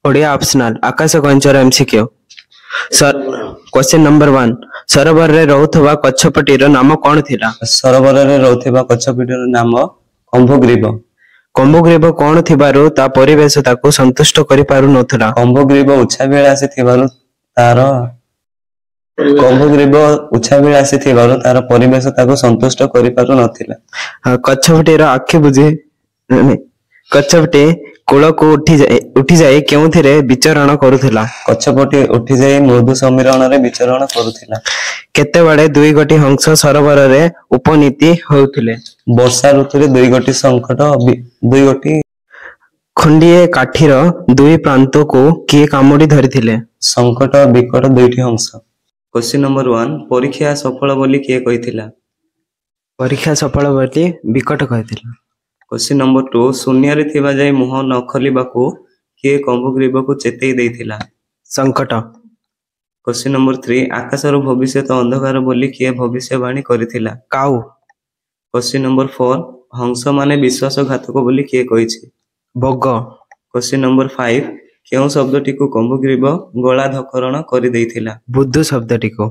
Odia optional आकाश कइंचर MCQ sir question number 1 सरोवर रे रहउथवा कच्छपटीर नाम कोन थिला सरोवर रे रहउथवा कच्छपटीर नाम कंभोग्रीव कंभोग्रीव कोन थिबारु ता परिवेश ताको संतुष्ट करि पारु नथला कंभोग्रीव उच्छाबिलासी थिबारु तार कंभोग्रीव उच्छाबिलासी थिबारु तार परिवेश ताको संतुष्ट करि पारु नथिला कच्छपटीर आखि बुझे कच्छपटी कूल को उठी जाए केउथिरे विचरण करुथिला कच्छपटी उठी जाए मृदु समीरण रे विचरण करुथिला केते बडे दुई गोटी हंस सरोवर रे उपनीति होउथिले वर्षा ऋतु रे दुई गोटी संकट दुई गोटी खंडिए काठीर दुई प्रांत को किए कामुडी धरिथिले संकट विकट दुईटी हंस क्वेश्चन नंबर 1 परीक्षा सफल बोली किए कहिथिला परीक्षा सफल बोली विकट कहिथिला क्वेश्चन नंबर 2 शून्य रे थिबा जाय मुह न खलिबाकू किए कंभोग्रीव को चेतई देथिला संकट क्वेश्चन नंबर 3 आकाशर भविष्यत अंधकार बोली किए भविष्यवाणी करिथिला काऊ क्वेश्चन नंबर 4 हंस माने विश्वासघातक बोली किए कहिछि बग क्वेश्चन नंबर 5 केउ शब्दटी को कंभोग्रीव गला धकरण करि देथिला बुद्धू शब्दटी को